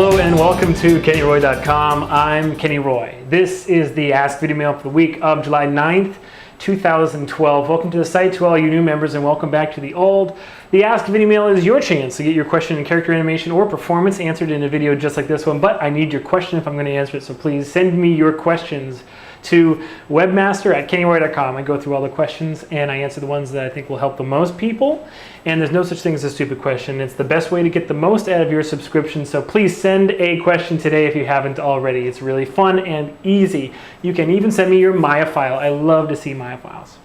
Hello and welcome to KennyRoy.com. I'm Kenny Roy. This is the Ask Video Mail for the week of July 9th, 2012. Welcome to the site to all you new members and welcome back to the old. The Ask Video Mail is your chance to get your question in character animation or performance answered in a video just like this one, but I need your question if I'm going to answer it, so please send me your questions to webmaster@kennyroy.com. I go through all the questions and I answer the ones that I think will help the most people. And there's no such thing as a stupid question. It's the best way to get the most out of your subscription. So please send a question today if you haven't already. It's really fun and easy. You can even send me your Maya file. I love to see Maya files.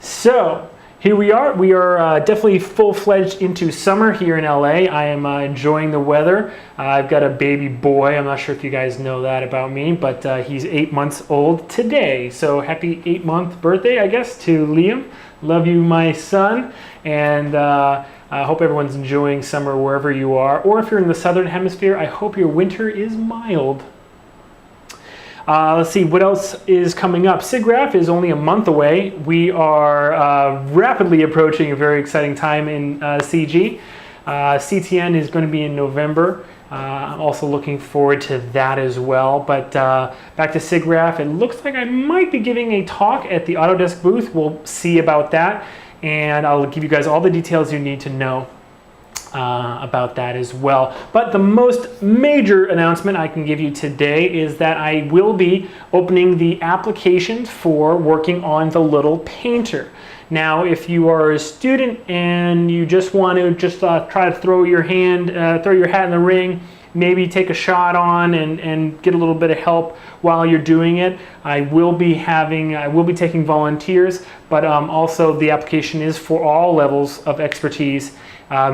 So here we are. We are definitely full-fledged into summer here in LA. I am enjoying the weather. I've got a baby boy. I'm not sure if you guys know that about me, but he's 8 months old today. So happy 8-month birthday, I guess, to Liam. Love you, my son. And I hope everyone's enjoying summer wherever you are. Or if you're in the southern hemisphere, I hope your winter is mild. Let's see, what else is coming up? SIGGRAPH is only a month away. We are rapidly approaching a very exciting time in CG. CTN is going to be in November. I'm also looking forward to that as well. But back to SIGGRAPH, it looks like I might be giving a talk at the Autodesk booth. We'll see about that. And I'll give you guys all the details you need to know about that as well. But the most major announcement I can give you today is that I will be opening the application for working on the little painter. Now, if you are a student and you just want to try to throw your hat in the ring, maybe take a shot on and get a little bit of help while you're doing it, I will be taking volunteers, but also the application is for all levels of expertise.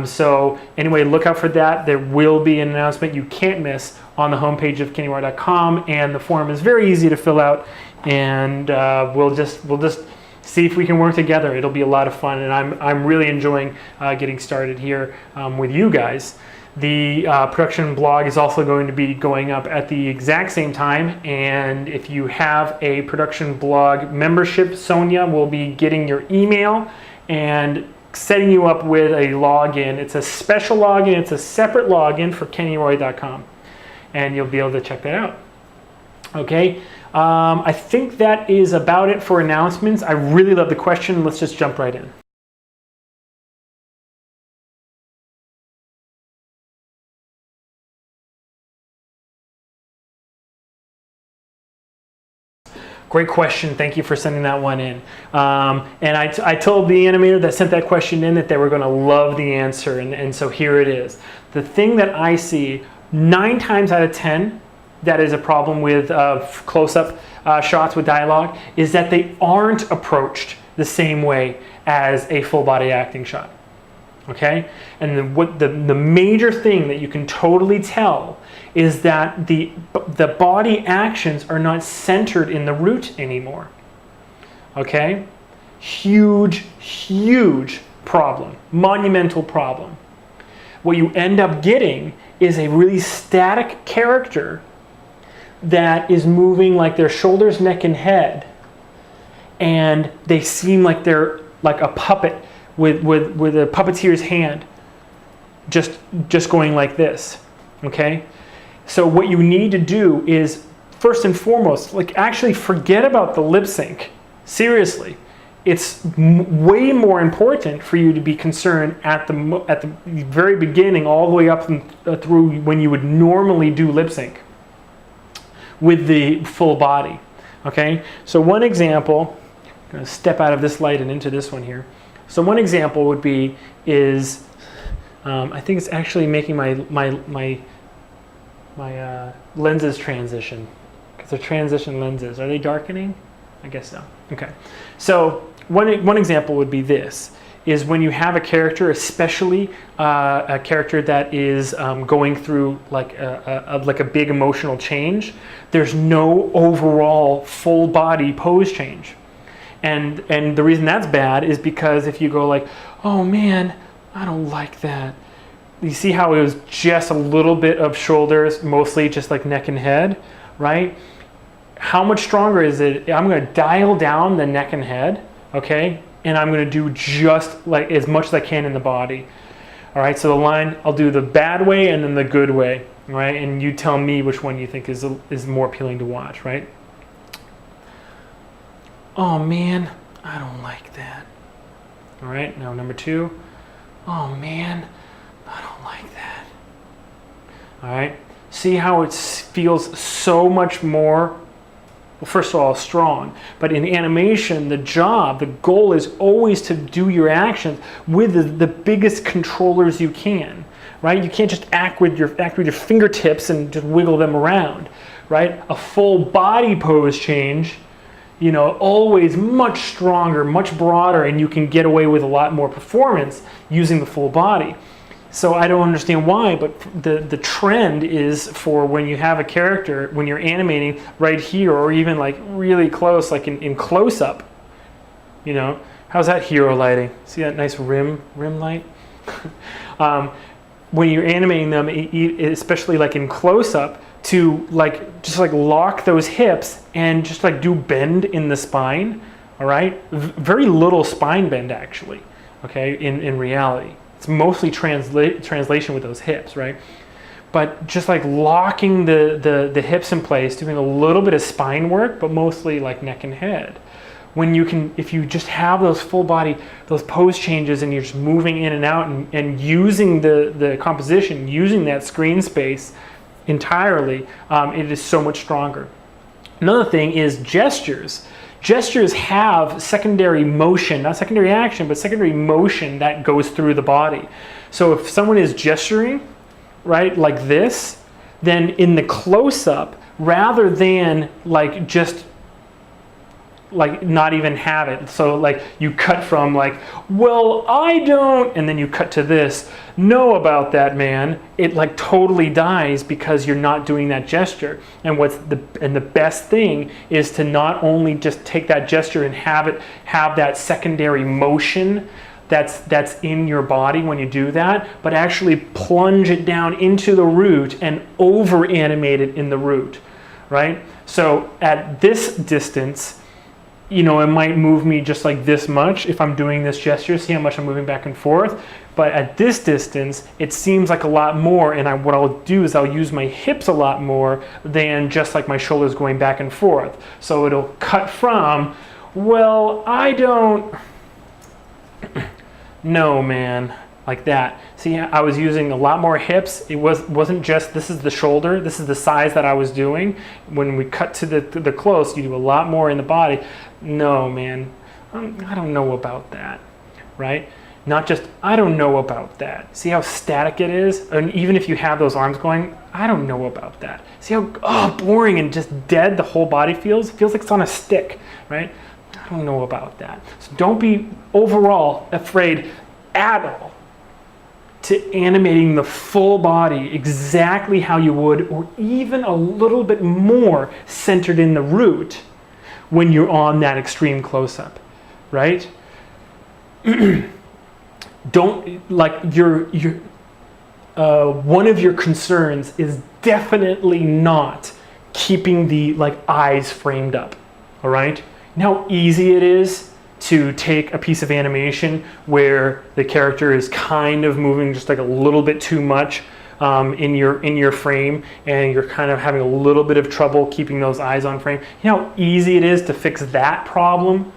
So anyway, look out for that. There will be an announcement you can't miss on the homepage of KennyRoy.com, and the form is very easy to fill out, and we'll just see if we can work together. It'll be a lot of fun, and I'm really enjoying getting started here with you guys. The production blog is also going to be going up at the exact same time, and if you have a production blog membership, Sonia will be getting your email and setting you up with a login. It's a special login. It's a separate login for KennyRoy.com, and you'll be able to check that out. Okay, I think that is about it for announcements. I really love the question. Let's just jump right in. Great question. Thank you for sending that one in. And I told the animator that sent that question in that they were going to love the answer, and so here it is. The thing that I see 9 times out of 10 that is a problem with close-up shots with dialogue is that they aren't approached the same way as a full-body acting shot. Okay? And the major thing that you can totally tell is that the body actions are not centered in the root anymore. Okay? Huge, huge problem. Monumental problem. What you end up getting is a really static character that is moving like their shoulders, neck, and head, and they seem like they're like a puppet with a puppeteer's hand just going like this. Okay? So what you need to do is, first and foremost, like actually forget about the lip sync. Seriously. It's way more important for you to be concerned at the very beginning all the way up through when you would normally do lip sync with the full body. Okay? So one example, I'm going to step out of this light and into this one here. So one example would be I think it's actually making my lenses transition, because they're transition lenses. Are they darkening? I guess so. Okay. So one example would be this, is when you have a character, especially a character that is going through like a big emotional change, there's no overall full body pose change. And the reason that's bad is because if you go like, oh man, I don't like that. You see how it was just a little bit of shoulders, mostly just like neck and head, right? How much stronger is it? I'm going to dial down the neck and head, okay? And I'm going to do just like as much as I can in the body. All right, so the line, I'll do the bad way and then the good way. right? And you tell me which one you think is more appealing to watch, right? Oh man, I don't like that. All right, now number 2. Oh man, I don't like that. All right, see how it feels so much more, well, first of all, strong. But in animation, the goal is always to do your actions with the biggest controllers you can, right? You can't just act with your fingertips and just wiggle them around, right? A full body pose change, you know, always much stronger, much broader, and you can get away with a lot more performance using the full body. So I don't understand why, but the trend is for when you have a character, when you're animating right here, or even like really close, like in close-up, you know, how's that hero lighting? See that nice rim light? When you're animating them, especially like in close-up, to like just like lock those hips and just like do bend in the spine, all right? Very little spine bend actually, okay, in reality. It's mostly translation with those hips, right? But just like locking the hips in place, doing a little bit of spine work, but mostly like neck and head. When you can, if you just have those full body, those pose changes, and you're just moving in and out and using the composition, using that screen space entirely, it is so much stronger. Another thing is gestures. Gestures have secondary motion, not secondary action, but secondary motion that goes through the body. So if someone is gesturing, right, like this, then in the close-up, rather than like just like not even have it, so like you cut from like, well, I don't, and then you cut to this, know about that, man, it like totally dies because you're not doing that gesture. And the best thing is to not only just take that gesture and have that secondary motion that's in your body when you do that, but actually plunge it down into the root and over animate it in the root, right? So at this distance, you know, it might move me just like this much if I'm doing this gesture. See how much I'm moving back and forth? But at this distance, it seems like a lot more, and what I'll do is I'll use my hips a lot more than just like my shoulders going back and forth. So it'll cut from, well, I don't, no, man, like that. See, I was using a lot more hips. It wasn't just, this is the shoulder, this is the size that I was doing. When we cut to the close, you do a lot more in the body. No, man, I don't know about that, right? Not just, I don't know about that. See how static it is? And even if you have those arms going, I don't know about that. See how boring and just dead the whole body feels? It feels like it's on a stick, right? I don't know about that. So don't be overall afraid at all to animating the full body exactly how you would, or even a little bit more centered in the root when you're on that extreme close-up, right? Don't, like, one of your concerns is definitely not keeping the like eyes framed up, all right? You know how easy it is to take a piece of animation where the character is kind of moving just like a little bit too much in your frame, and you're kind of having a little bit of trouble keeping those eyes on frame. You know how easy it is to fix that problem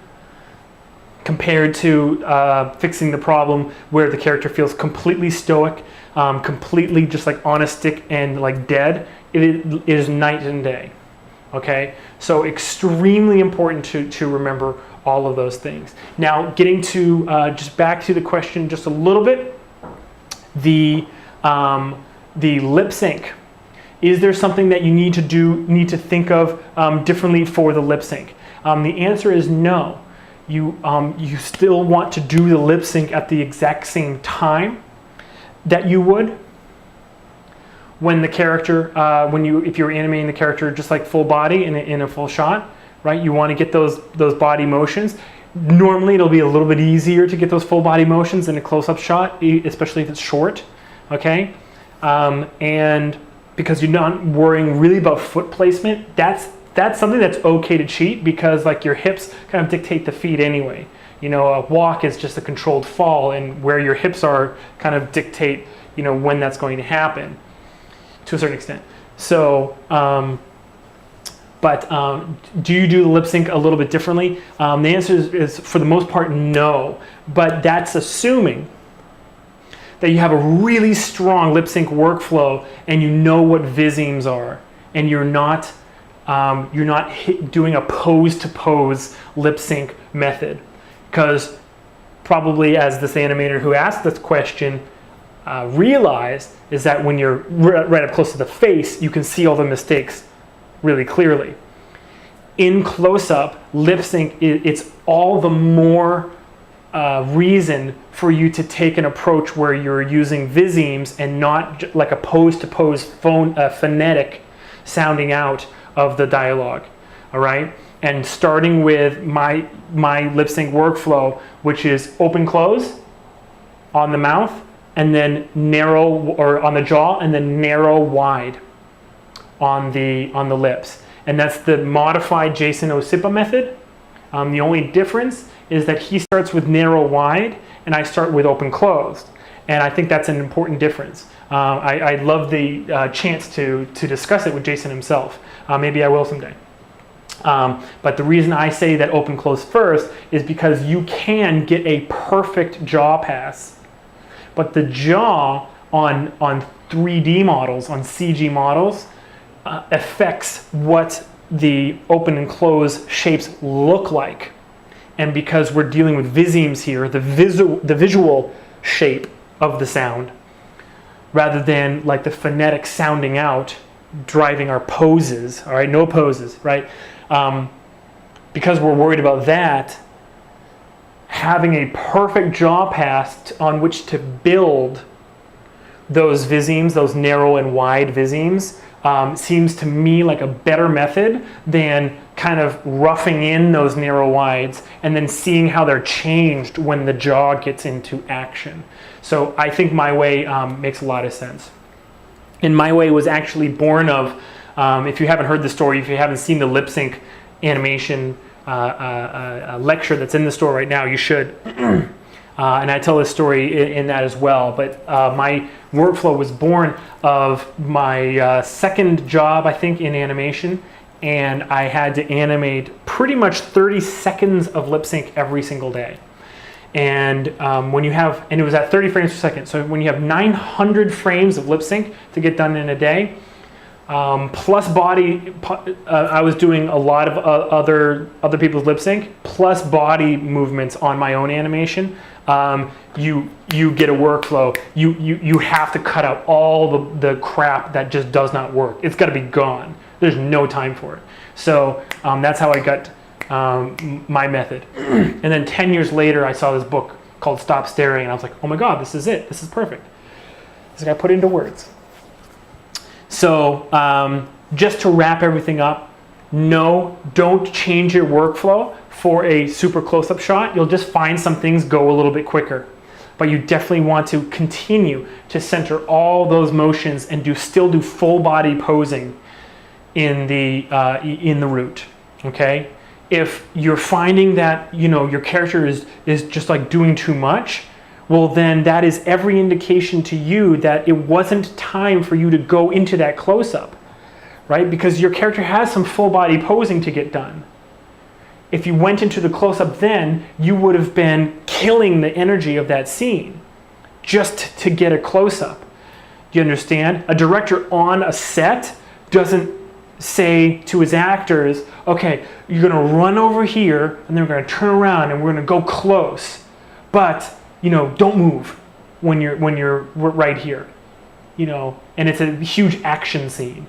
compared to fixing the problem where the character feels completely stoic, completely just like on a stick and like dead. It is night and day. Okay, so extremely important to remember all of those things. Now, getting to just back to the question just a little bit, the lip sync. Is there something that you need to think of differently for the lip sync? The answer is no. You still want to do the lip sync at the exact same time that you would when the character, if you're animating the character just like full body in a full shot, right? You want to get those body motions. Normally it'll be a little bit easier to get those full body motions in a close-up shot, especially if it's short, okay? And because you're not worrying really about foot placement, that's something that's okay to cheat, because like your hips kind of dictate the feet anyway. You know, a walk is just a controlled fall, and where your hips are kind of dictate, you know, when that's going to happen. to a certain extent. So, do you do the lip sync a little bit differently? The answer is for the most part, no. But that's assuming that you have a really strong lip sync workflow and you know what visemes are, and you're not doing a pose-to-pose lip sync method. Because probably, as this animator who asked this question realized, is that when you're right up close to the face, you can see all the mistakes really clearly. In close-up, lip sync, it's all the more reason for you to take an approach where you're using visemes and not like a pose-to-pose phonetic sounding out of the dialogue. All right, and starting with my lip sync workflow, which is open close on the mouth, and then narrow, or on the jaw, and then narrow wide on the lips. And that's the modified Jason Osipa method. The only difference is that he starts with narrow wide and I start with open closed. And I think that's an important difference. I'd love the chance to discuss it with Jason himself. Maybe I will someday. But the reason I say that open close first is because you can get a perfect jaw pass, but the jaw on 3D models, on CG models, affects what the open and close shapes look like. And because we're dealing with visemes here, the visual shape of the sound, rather than like the phonetic sounding out driving our poses, all right, no poses, right? Because we're worried about that, having a perfect jaw pass on which to build those visemes, those narrow and wide visemes, seems to me like a better method than kind of roughing in those narrow wides and then seeing how they're changed when the jaw gets into action. So I think my way makes a lot of sense. And my way was actually born of, if you haven't heard the story, if you haven't seen the lip sync animation lecture that's in the store right now, you should. And I tell this story in that as well. But my workflow was born of my second job, I think, in animation. And I had to animate pretty much 30 seconds of lip sync every single day. And when you have, and it was at 30 frames per second. So when you have 900 frames of lip sync to get done in a day, plus body, I was doing a lot of other people's lip sync, plus body movements on my own animation. You get a workflow. You have to cut out all the crap that just does not work. It's got to be gone. There's no time for it. So that's how I got my method. And then 10 years later, I saw this book called Stop Staring, and I was like, oh my God, this is it. This is perfect. This got put into words. So just to wrap everything up, no, don't change your workflow for a super close-up shot. You'll just find some things go a little bit quicker. But you definitely want to continue to center all those motions and still do full body posing in the root. Okay? If you're finding that your character is just like doing too much, well then that is every indication to you that it wasn't time for you to go into that close-up, right? Because your character has some full body posing to get done. If you went into the close-up then, you would have been killing the energy of that scene just to get a close-up. Do you understand? A director on a set doesn't say to his actors, okay, you're going to run over here and then we're going to turn around and we're going to go close, but don't move when you're right here, and it's a huge action scene.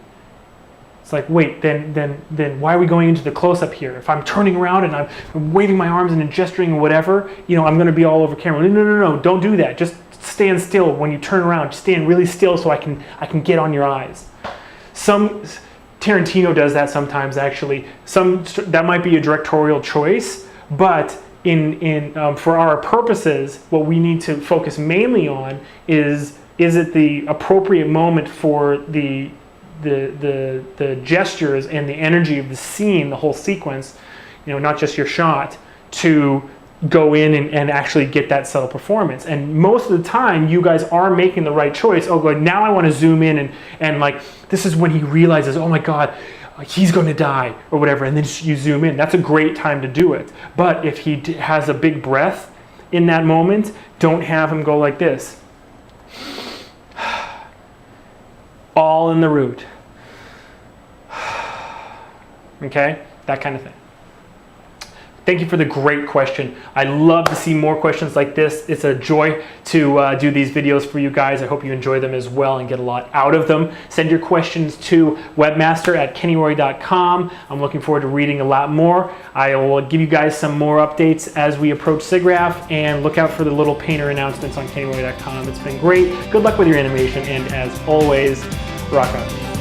It's like, wait, then why are we going into the close-up here? If I'm turning around and I'm waving my arms and gesturing or whatever, I'm going to be all over camera. No, don't do that. Just stand still when you turn around. Just stand really still so I can get on your eyes. Tarantino does that sometimes, actually. That might be a directorial choice, but for our purposes, what we need to focus mainly on is it the appropriate moment for the gestures and the energy of the scene, the whole sequence, not just your shot, to go in and actually get that subtle performance. And most of the time, you guys are making the right choice. Oh, good, now I want to zoom in and like, this is when he realizes, oh my God, he's going to die or whatever, and then you zoom in. That's a great time to do it. But if he has a big breath in that moment, don't have him go like this. All in the root. Okay, that kind of thing. Thank you for the great question. I love to see more questions like this. It's a joy to do these videos for you guys. I hope you enjoy them as well and get a lot out of them. Send your questions to webmaster@kennyroy.com. I'm looking forward to reading a lot more. I will give you guys some more updates as we approach SIGGRAPH, and look out for the little painter announcements on kennyroy.com. It's been great. Good luck with your animation, and as always, rock on.